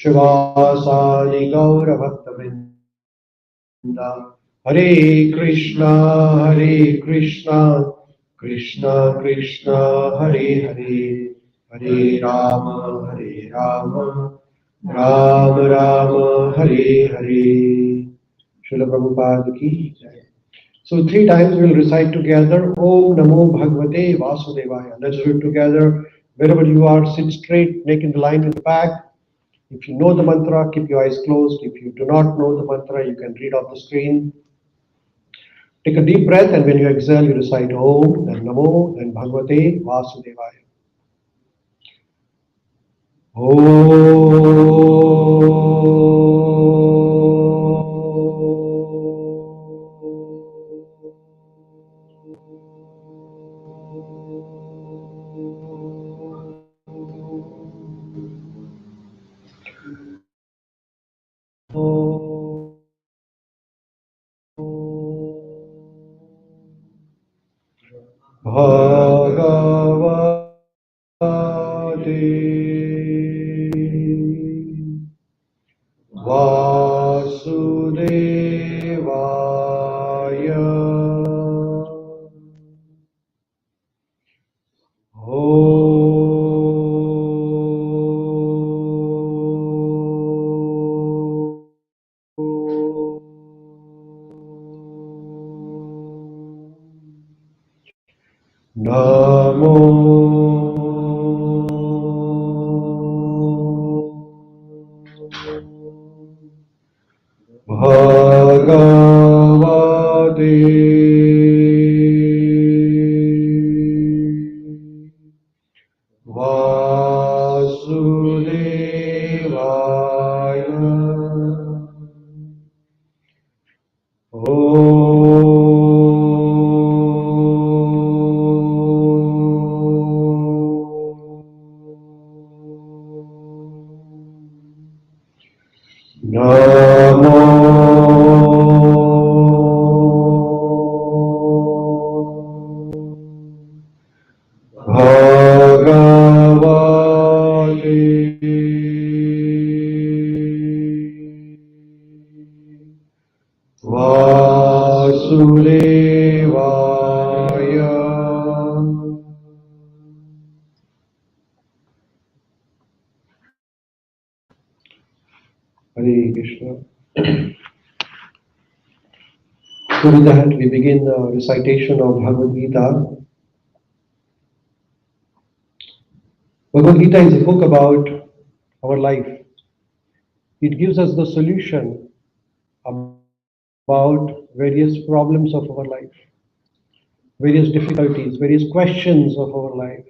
Shivasadi Gaura Bhaktavrinda. Hare Krishna, Hare Krishna, Krishna Krishna, Hare Hare, Hare Rama, Hare Rama, Rama Rama, Hare Hare. Srila Prabhupada ki jai. So 3 times we will recite together Om Namo Bhagavate Vasudevaya. Let's do it together. Wherever you are, sit straight, neck in the line in the back. If you know the mantra, keep your eyes closed. If you do not know the mantra, you can read off the screen. Take a deep breath, and when you exhale, you recite Om, then Namo, then Bhagavate Vasudevaya. Vasudevaya. Namo Bhagavate Vasudevaya. Vasudevaya. Hare Krishna. So with that, we begin the recitation of Bhagavad Gita. Bhagavad Gita is a book about our life. It gives us the solution about various problems of our life, various difficulties, various questions of our life.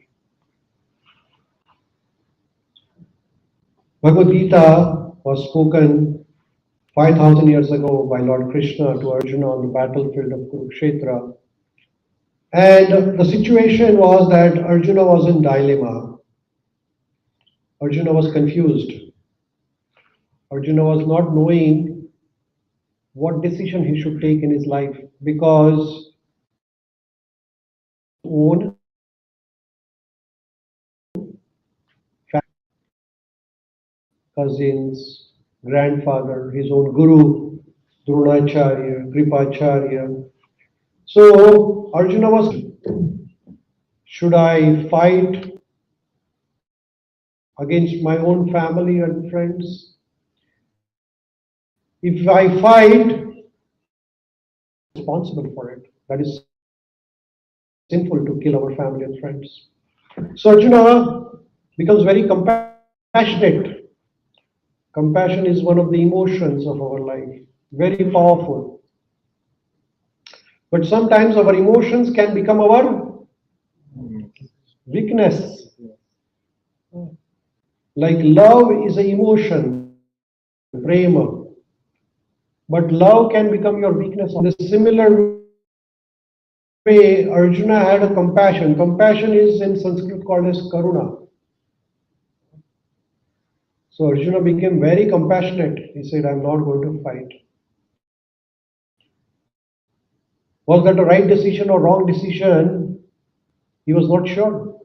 Bhagavad Gita was spoken 5,000 years ago by Lord Krishna to Arjuna on the battlefield of Kurukshetra. And the situation was that Arjuna was in dilemma. Arjuna was confused. Arjuna was not knowing what decision he should take in his life because own cousins, grandfather, his own guru, Dronacharya, Kripacharya. So Arjuna was, should I fight against my own family and friends? If I fight, responsible for it. That is sinful to kill our family and friends. So Arjuna becomes very compassionate. Compassion is one of the emotions of our life, very powerful. But sometimes our emotions can become our weakness. Like love is an emotion, prema. But love can become your weakness. In a similar way, Arjuna had a compassion. Compassion is in Sanskrit called as karuna. So Arjuna became very compassionate. He said, I'm not going to fight. Was that a right decision or wrong decision? He was not sure.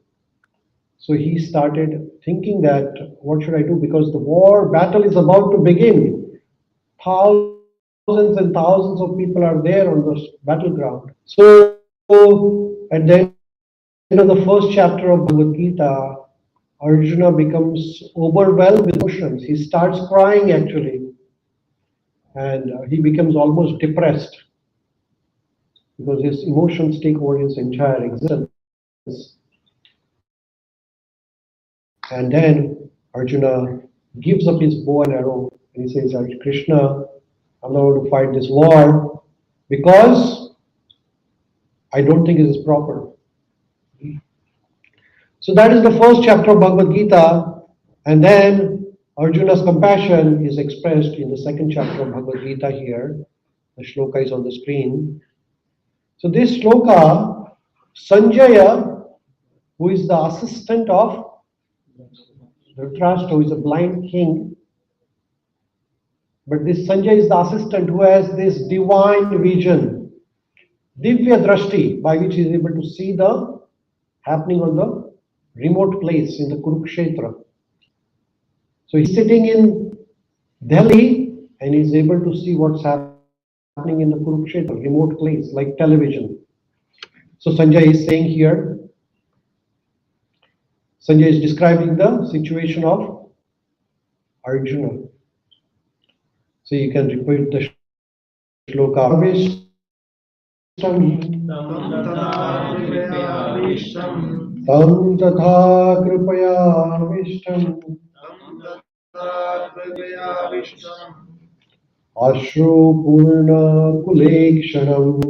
So he started thinking that what should I do, because the war battle is about to begin. Thousands and thousands of people are there on the battleground. So at the end of the first chapter of Bhagavad Gita, Arjuna becomes overwhelmed with emotions. He starts crying actually, and he becomes almost depressed because his emotions take over his entire existence. And then Arjuna gives up his bow and arrow and he says, Krishna, I'm not going to fight this war because I don't think it is proper. So that is the first chapter of Bhagavad Gita. And then Arjuna's compassion is expressed in the second chapter of Bhagavad Gita here. The shloka is on the screen. So this shloka, Sanjaya, who is the assistant of Dhritarashtra, who is a blind king, but this Sanjay is the assistant who has this divine vision, Divya Drashti, by which he is able to see the happening on the remote place in the Kurukshetra. So he's sitting in Delhi and he's able to see what's happening in the Kurukshetra, remote place, like television. So Sanjay is saying here, Sanjay is describing the situation of Arjuna. So you can repeat the shloka. Tam tatha kripaya Ashru Purna Kulekshanam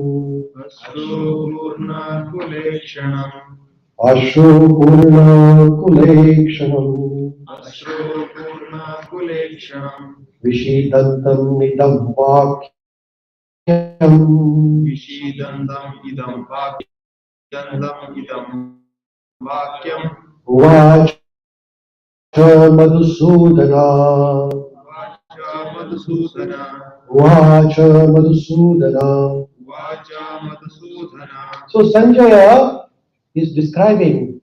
Ashru Purna Kulekshanam Vishidantam Nidam Vakyam Uvacha Madhusudana Uvacha Madhusudana. So Sanjaya is describing,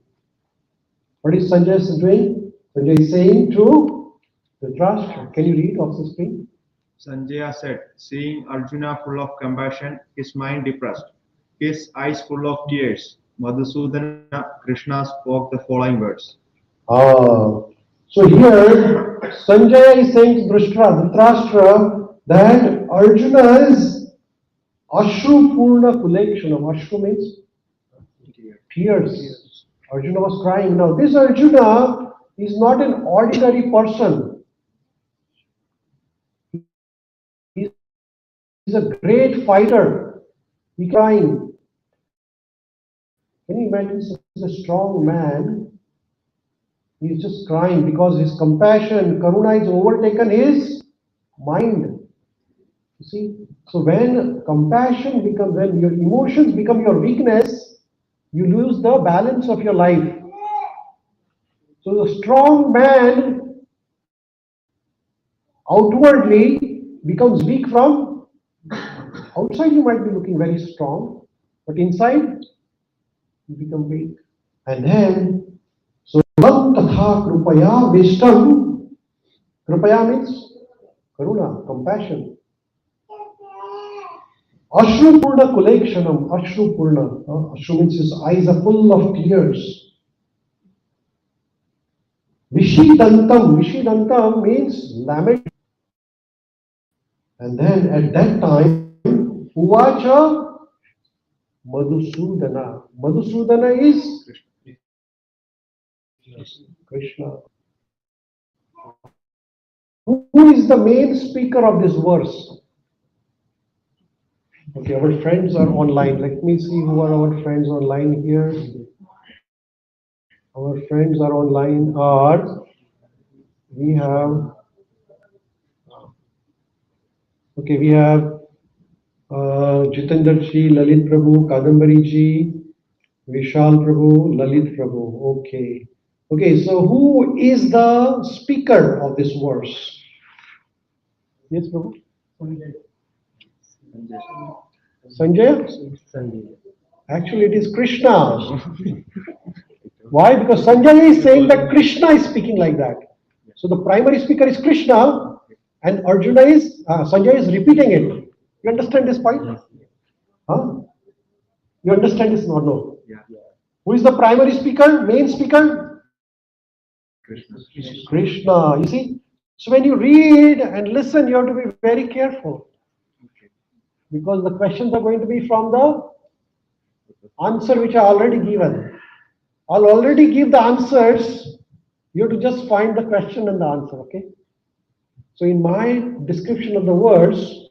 what is Sanjaya doing? Sanjaya is saying to Dhritarashtra. Can you read off the screen? Sanjaya said, seeing Arjuna full of compassion, his mind depressed, his eyes full of tears. Madhusudana, Krishna spoke the following words. So here Sanjaya is saying to Dhritarashtra that Arjuna's Ashru Purna Kulekshanam. Ashru means tears. Arjuna was crying. Now this Arjuna is not an ordinary person. He's a great fighter. He's crying. Can you imagine? He's a strong man. He's just crying because his compassion, karuna is overtaken his mind. You see? So when compassion becomes, when your emotions become your weakness, you lose the balance of your life. So the strong man outwardly becomes weak from outside. You might be looking very strong, but inside you become weak. And then, so tam tatha krupaya vishtam. Krupaya means karuna, compassion. Ashru Purna Kulekshanam. Ashru Purna. Ashru means his eyes are full of tears. Vishidantam. Vishidantam means lament. And then at that time, Uvacha Madhusudana. Madhusudana is Krishna. Who is the main speaker of this verse? Okay, our friends are online. Let me see who are our friends online here. Our friends are online are, we have, okay, we have Jitendra Ji, Lalit Prabhu, Kadambari Ji, Vishal Prabhu, Lalit Prabhu. Okay. Okay, so who is the speaker of this verse? Yes, Prabhu? Sanjay? Actually, it is Krishna. Why? Because Sanjay is saying that Krishna is speaking like that. So the primary speaker is Krishna, and Arjuna is Sanjay is repeating it. You understand this point? Huh? You understand this or no? Yeah. Who is the primary speaker? Main speaker? Krishna. Krishna. You see? So when you read and listen, you have to be very careful. Okay. Because the questions are going to be from the answer which I already given. I'll already give the answers. You have to just find the question and the answer, okay? So in my description of the words,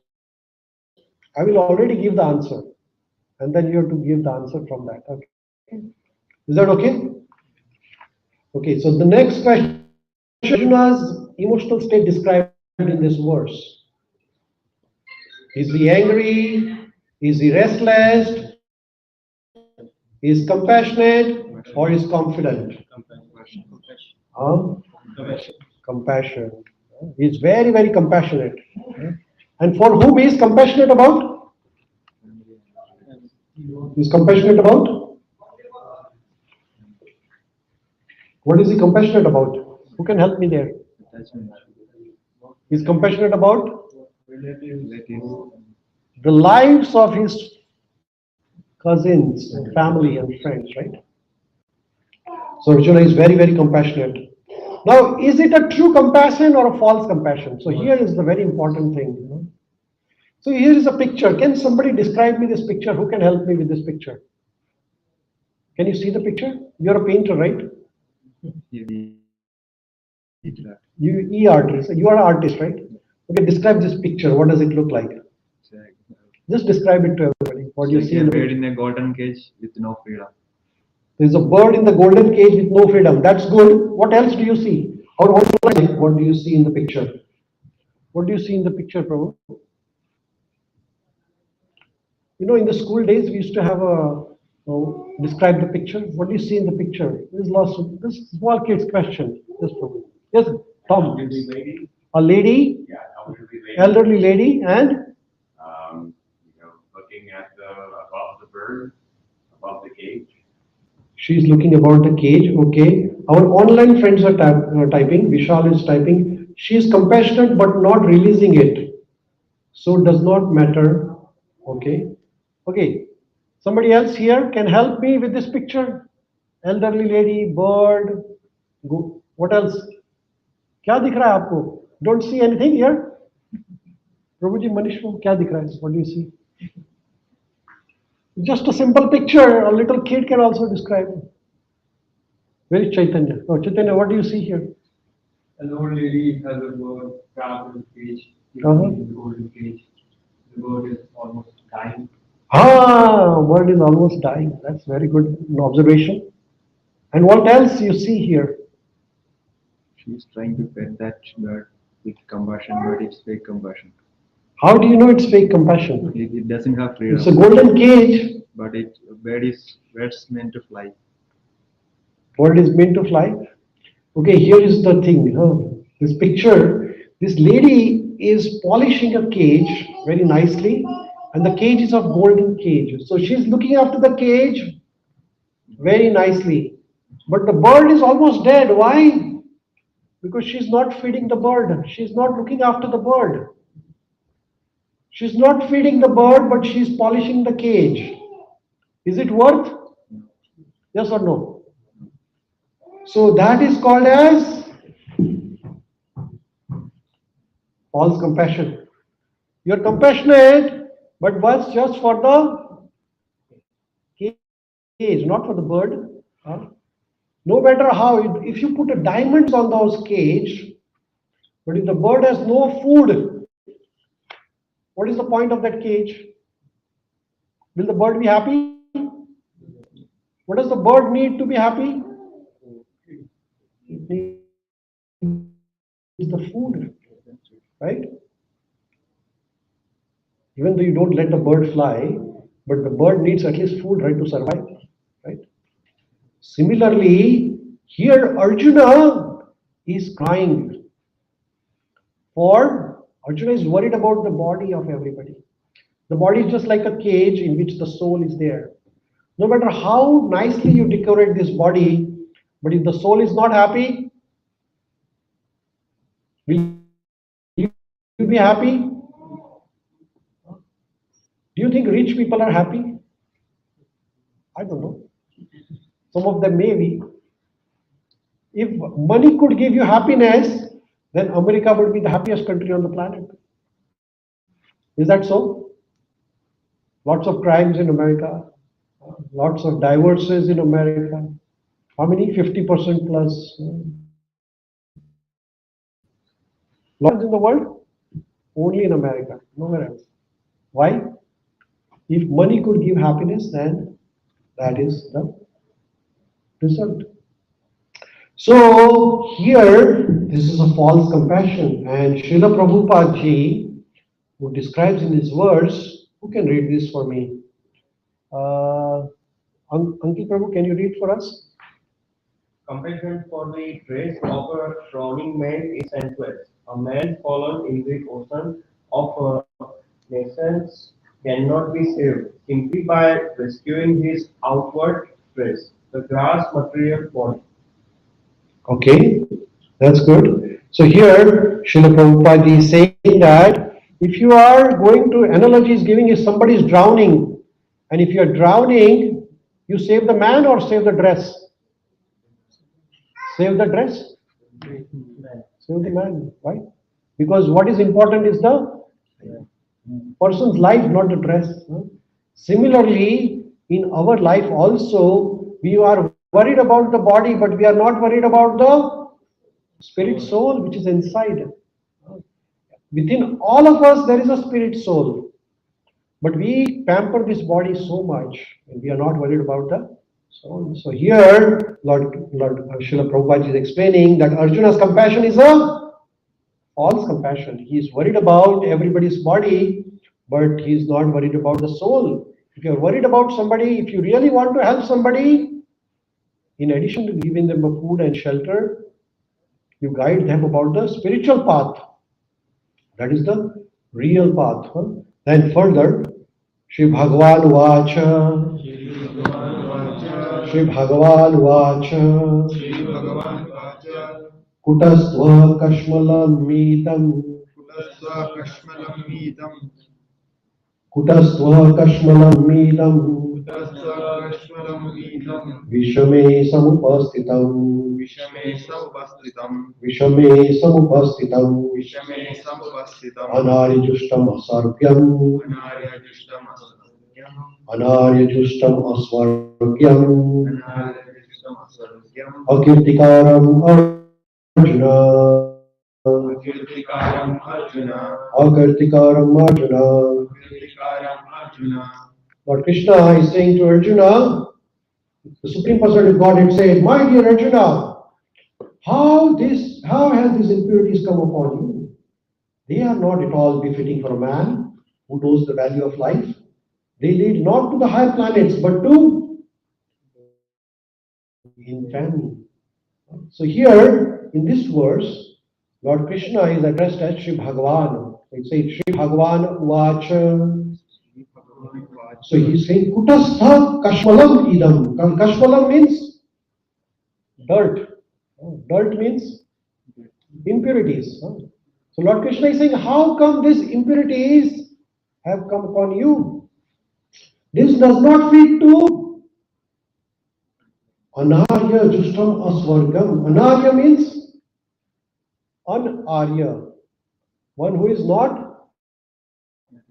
I will already give the answer. And then you have to give the answer from that, okay? Is that okay? Okay, so the next question, Arjuna's emotional state described in this verse. Is he angry? Is he restless? Is compassionate or is confident? Huh? Compassion. He is very, very compassionate. And for whom he is compassionate about? He is compassionate about? What is he compassionate about? Who can help me there? He is compassionate about the lives of his cousins and family and friends, right? So Arjuna is very, very compassionate. Now, is it a true compassion or a false compassion? So here is the very important thing. So here is a picture. Can somebody describe me this picture? Who can help me with this picture? Can you see the picture? You're a painter, right? You artist. You are an artist, right? Okay, describe this picture. What does it look like? Just describe it to everybody. What do you see? A bird in a golden cage with no freedom. There's a bird in the golden cage with no freedom. That's good. What else do you see? Or what do you see in the picture? What do you see in the picture, Prabhu? In the school days, we used to have describe the picture. What do you see in the picture? This small kid's question. Yes, Prabhu. Yes, Tom. A lady. Yeah, elderly lady, and looking at above the bird, above the cage. she's looking about the cage. Okay. Our online friends are typing. Vishal is typing. She is compassionate but not releasing it. So does not matter. Okay. Okay. Somebody else here can help me with this picture. Elderly lady, bird. What else? क्या दिख रहा है आपको? Don't see anything here. प्रभु जी मनीष को क्या दिख रहा है? What do you see? Just a simple picture. A little kid can also describe it. Where is Chaitanya? Oh, Chaitanya, what do you see here? An old lady has a bird trapped in a cage. Uh-huh. In the golden cage. The bird is almost dying. Bird is almost dying. That's very good observation. And what else you see here? She's trying to pet that bird with compassion, but it's fake compassion. How do you know it's fake compassion? It doesn't have freedom. It's a golden cage. But bird's meant to fly. Bird is meant to fly. Okay, here is the thing. This picture, this lady is polishing a cage very nicely, and the cage is of golden cage. So she's looking after the cage very nicely. But the bird is almost dead. Why? Because she's not feeding the bird. She's not looking after the bird. She's not feeding the bird, but she's polishing the cage. Is it worth? Yes or no? So that is called as false compassion. You're compassionate, but was just for the cage, not for the bird. No matter how, if you put a diamonds on those cage, but if the bird has no food, what is the point of that cage? Will the bird be happy? What does the bird need to be happy? It needs the food, right? Even though you don't let the bird fly, but the bird needs at least food, right, to survive, right? Similarly, here Arjuna is crying Arjuna is worried about the body of everybody. The body is just like a cage in which the soul is there. No matter how nicely you decorate this body, But if the soul is not happy, will you be happy? Do you think rich people are happy? I don't know. Some of them may be. If money could give you happiness, then America would be the happiest country on the planet. Is that so? Lots of crimes in America, lots of divorces in America. How many? 50% plus. Lots in the world? Only in America, nowhere else. Why? If money could give happiness, then that is the result. So here, this is a false compassion, and Srila Prabhupada ji, who describes in his verse, who can read this for me? Ankit Prabhu, can you read for us? Compassion for the dress of a drowning man is senseless. A man fallen in the ocean of nations cannot be saved simply by rescuing his outward dress, the grass material body. Okay, that's good. So here, Srila Prabhupada is saying that if you are going to, analogy is giving if somebody is drowning, and if you are drowning, you save the man or save the dress? Save the dress? Save the man. Why? Because what is important is the person's life, not the dress. Similarly, in our life also, we are worried about the body, but we are not worried about the spirit soul which is inside. Within all of us, there is a spirit soul. But we pamper this body so much, and we are not worried about the soul. So here, Lord Srila Prabhupada is explaining that Arjuna's compassion is a false compassion. He is worried about everybody's body, but he is not worried about the soul. If you are worried about somebody, if you really want to help somebody, in addition to giving them a food and shelter, you guide them about the spiritual path. That is the real path. Then further, Shri Bhagavan Vacha, Shri Bhagavan Vacha, Kutastva Kashmalam Mitam, Kutastva Kashmalam Mitam, Vishame Samupastitam, Vishame Samupastitam, Anarijustam Asarpyam, Anarijustam Asvarpyam, Akirtikaram Arjuna, Akirtikaram Arjuna. Lord Krishna is saying to Arjuna, the Supreme Personality of Godhead said, my dear Arjuna, how has these impurities come upon you? They are not at all befitting for a man who knows the value of life. They lead not to the higher planets, but to infamy. So here, in this verse, Lord Krishna is addressed as Sri Bhagavan. It says Sri Bhagavan Vacha. So he is saying Kutastha Kashmalam Idam. Kashmalam means dirt. Dirt means impurities. So Lord Krishna is saying, how come these impurities have come upon you? This does not fit to Anarya Justam Asvargam. Anarya means Anarya, one who is not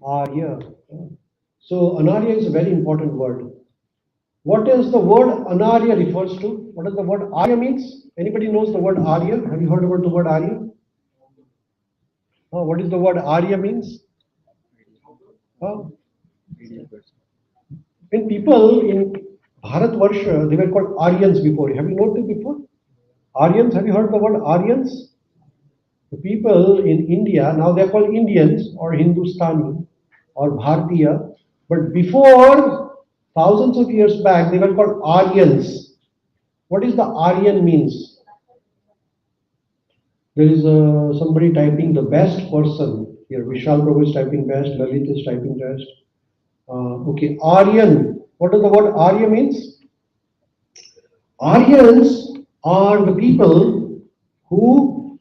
Arya. So Anarya is a very important word. What does the word Anarya refers to? What does the word Arya means? Anybody knows the word Arya? Have you heard about the word Arya? What is the word Arya means? When people in Bharatvarsha, they were called Aryans before. Have you noticed before? Aryans, have you heard the word Aryans? The people in India, now they are called Indians or Hindustani or Bharatiya. But before, thousands of years back, they were called Aryans. What is the Aryan means? There is somebody typing the best person here. Vishal Prabhu is typing best. Lalit is typing best. Okay, Aryan. What does the word Arya means? Aryans are the people who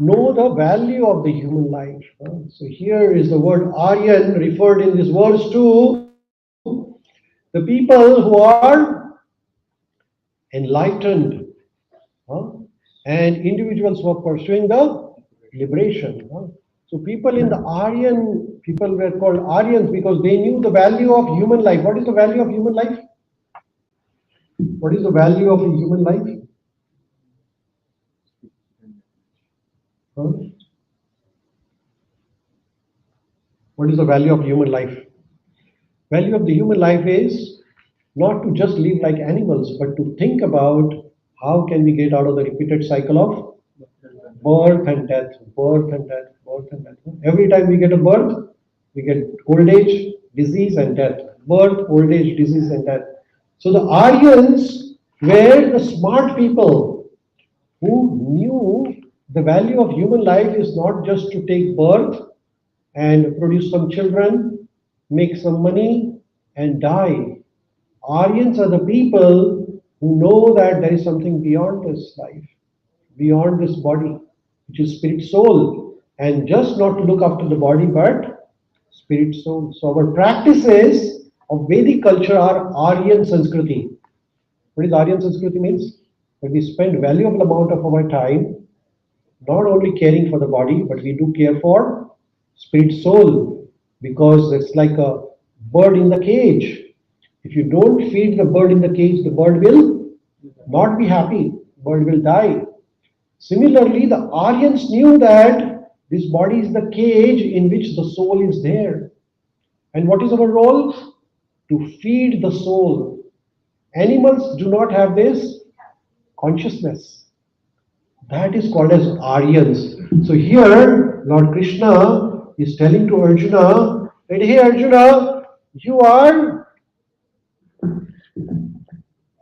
know the value of the human life. So here is the word Aryan referred in this verse to the people who are enlightened, and individuals who are pursuing the liberation. So people in the Aryan, people were called Aryans because they knew the value of human life. What is the value of human life? What is the value of a human life? Huh? What is the value of human life? Value of the human life is not to just live like animals, but to think about how can we get out of the repeated cycle of birth and death, birth and death, birth and death. Every time we get a birth, we get old age, disease and death. Birth, old age, disease and death. So the Aryans were the smart people who knew the value of human life is not just to take birth and produce some children, make some money and die. Aryans are the people who know that there is something beyond this life, beyond this body, which is spirit soul, and just not to look after the body but spirit soul. So our practices of Vedic culture are Aryan Sanskriti. What is Aryan Sanskriti means? That we spend valuable amount of our time not only caring for the body, but we do care for spirit soul, because it's like a bird in the cage. If you don't feed the bird in the cage, the bird will not be happy, bird will die. Similarly, the Aryans knew that this body is the cage in which the soul is there. And what is our role? To feed the soul. Animals do not have this consciousness. That is called as Aryans. So here, Lord Krishna is telling to Arjuna that, hey Arjuna, you are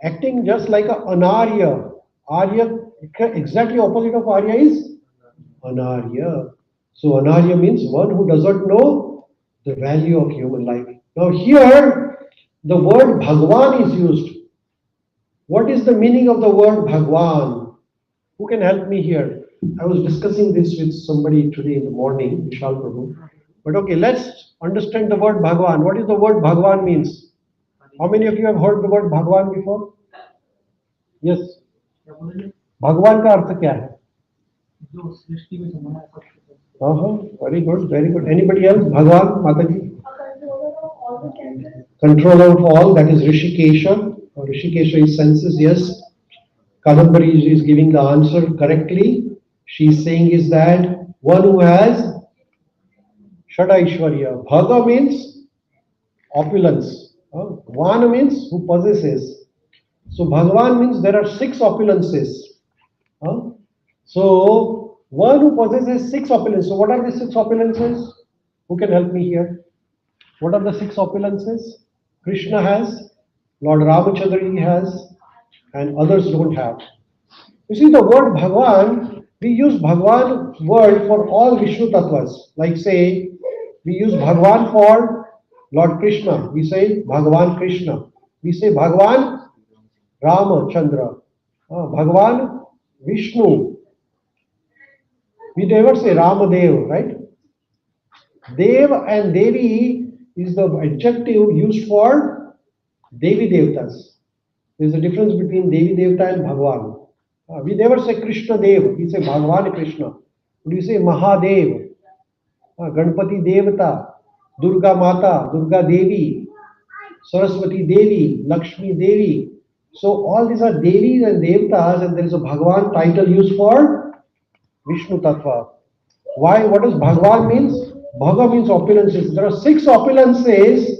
acting just like an Arya. Arya, exactly opposite of Arya is Anarya. So Anarya means one who does not know the value of human life. Now here, the word Bhagwan is used. What is the meaning of the word Bhagwan? Who can help me here? I was discussing this with somebody today in the morning, Vishal Prabhu. But okay, let's understand the word Bhagwan. What is the word Bhagwan means? How many of you have heard the word Bhagwan before? Yes. Bhagwan का अर्थ क्या है? Very good, very good. Anybody else? Bhagwan, Mataji? Controller of all, that is Rishikesha. Rishikesha is senses, yes. Kadambari is giving the answer correctly. She is saying is that one who has Shadaishwarya. Bhaga means opulence. Vana means who possesses. So Bhagavan means there are 6 opulences. So one who possesses 6 opulences. So what are the 6 opulences? Who can help me here? What are the 6 opulences? Krishna has, Lord Ramachandra has, and others don't have. You see, the word Bhagwan, we use Bhagwan word for all Vishnu Tattvas. Like say, we use Bhagwan for Lord Krishna. We say Bhagwan Krishna. We say Bhagwan Ramachandra. Bhagwan Vishnu. We never say Ramadev, right? Dev and Devi is the adjective used for Devi Devtas. There is a difference between Devi Devta and Bhagwan. We never say Krishna Dev, we say Bhagwan Krishna. We say Mahadev, Ganpati Devata, Durga Mata, Durga Devi, Saraswati Devi, Lakshmi Devi. So all these are Devis and Devtas, and there is a Bhagwan title used for Vishnu Tattva. Why? What does Bhagwan means? Bhaga means opulences. There are 6 opulences.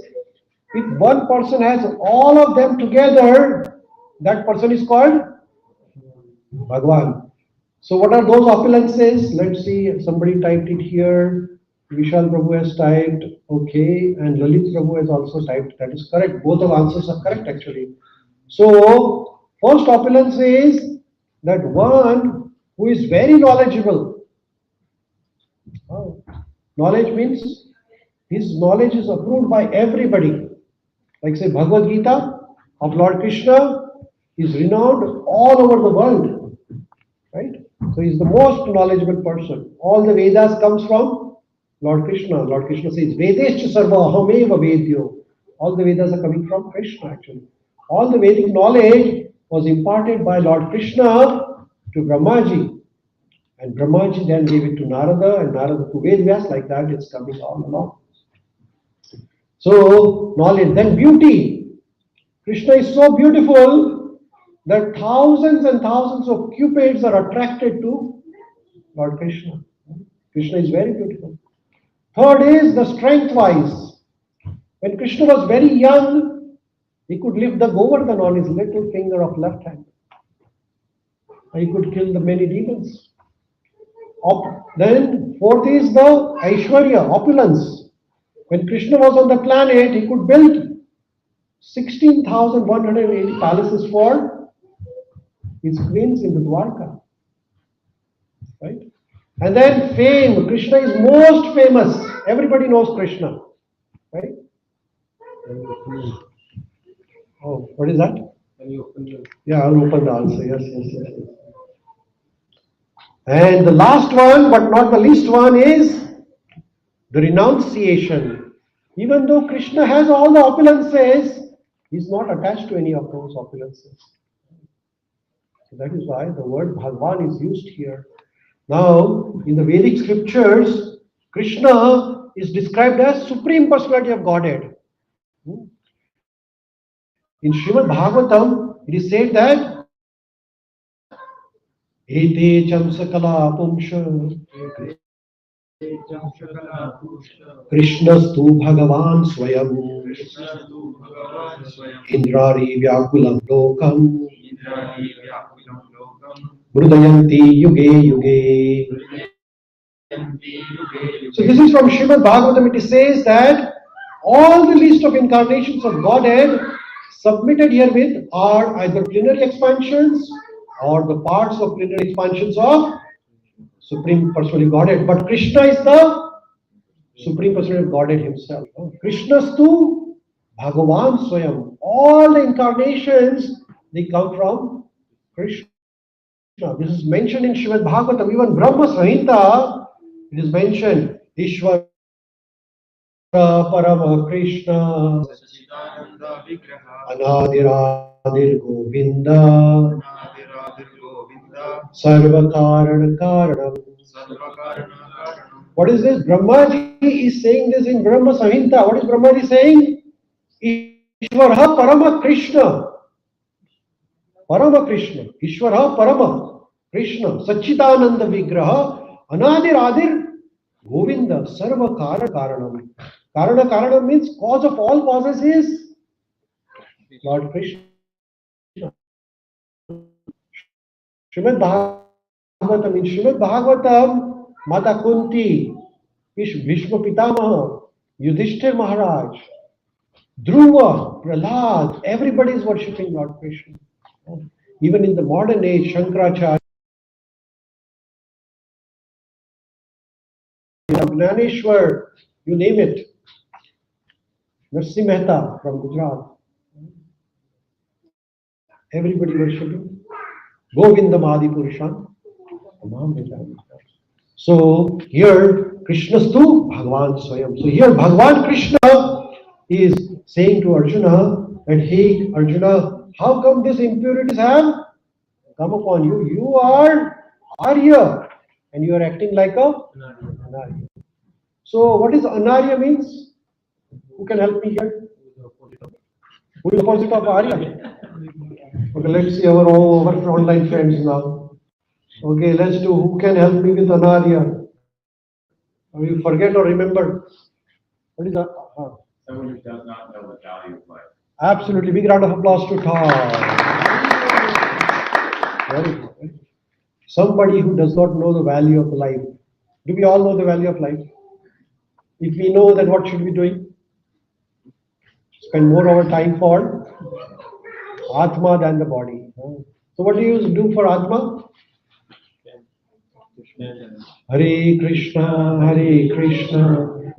If one person has all of them together, that person is called Bhagwan. So what are those opulences? Let's see. Somebody typed it here. Vishal Prabhu has typed. Okay. And Lalit Prabhu has also typed. That is correct. Both of answers are correct actually. So first opulence is that one who is very knowledgeable. Knowledge means his knowledge is approved by everybody. Like say Bhagavad Gita of Lord Krishna, He's renowned all over the world, right? So he's the most knowledgeable person. All the Vedas comes from Lord Krishna. Lord Krishna says, Vedescha sarva ahameva vedyo. All the Vedas are coming from Krishna actually. All the Vedic knowledge was imparted by Lord Krishna to Brahmaji. And Brahmaji then gave it to Narada, and Narada to Vedvyas, like that it's coming all along. So, knowledge, then beauty. Krishna is so beautiful that thousands and thousands of cupids are attracted to Lord Krishna. Krishna is very beautiful. Third is the strength-wise. When Krishna was very young, he could lift the Govardhan on his little finger of left hand. He could kill the many demons. Then fourth is the Aishwarya, opulence. When Krishna was on the planet, he could build 16,180 palaces for his queens in the Dwarka. Right? And then fame. Krishna is most famous. Everybody knows Krishna. Right? Oh, what is that? Can you open the... Yeah, I'll open the answer. Yes. And the last one, but not the least one, is the renunciation. Even though Krishna has all the opulences, he's not attached to any of those opulences. So that is why the word Bhagavan is used here. Now, in the Vedic scriptures, Krishna is described as Supreme Personality of Godhead. In Srimad Bhagavatam, it is said that Ete cham sakala pumsha Krishnastu Bhagavan Swayam Indrari Vyakulam Lokam Mrudayanti Yuge Yuge. So this is from Srimad Bhagavatam. It says that all the list of incarnations of Godhead submitted herewith are either plenary expansions or the parts of plenary expansions of Supreme Personality Godhead. But Krishna is the Supreme Personality Godhead himself. Krishnastu Bhagavan Swayam. All the incarnations, they come from Krishna. This is mentioned in Srimad Bhagavatam. Even Brahma Samhita, it is mentioned. Ishvara Parama Krishna Anadiradir Govinda Sarva Karana Karanam. What is this? Brahmaji is saying this in Brahma Samhita. What is Brahmaji saying? Ishvara Parama Krishna. Parama Krishna. Ishvara Parama Krishna. Sachidananda Vigraha Anadir Adir Govinda Sarva Karana Karanam. Karana Karanam means cause of all causes is Lord Krishna. Srimad Bhagavatam. In Srimad Bhagavatam, Mata Kunti, Bhishma Pitamaha, Yudhishthir Maharaj, Dhruva, Prahlad, everybody is worshipping Lord Krishna. Even in the modern age, Shankaracharya, Gnaneshwar, you name it. Narsi Mehta from Gujarat. Everybody worshipping Govindam Adi Purusham. So here Krishnastu Bhagavan Swayam. So here Bhagavan Krishna is saying to Arjuna that, hey Arjuna, how come these impurities have come upon you? You are Arya and you are acting like a Anarya. So what is Anarya means? Who can help me here? Who is the opposite of Arya? Okay, let's see our online friends now. Okay, let's do. Who can help me with Anarya? Or you forget or remember? What is that? Someone who does not know the value of life. Absolutely. Big round of applause to Tom. Very good. Somebody who does not know the value of life. Do we all know the value of life? If we know, then what should we be doing? Spend more of our time for Atma than the body. So what do you do for Atma? Hare Krishna,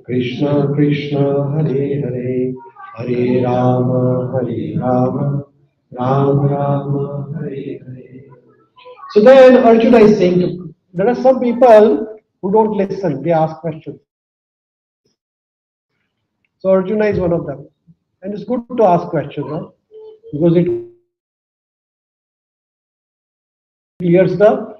Krishna Krishna, Hare Hare, Hare Rama, Ram Ram Hare Hare. So then Arjuna is saying to, there are some people who don't listen, they ask questions. So Arjuna is one of them. And it's good to ask questions, huh? Because it clears the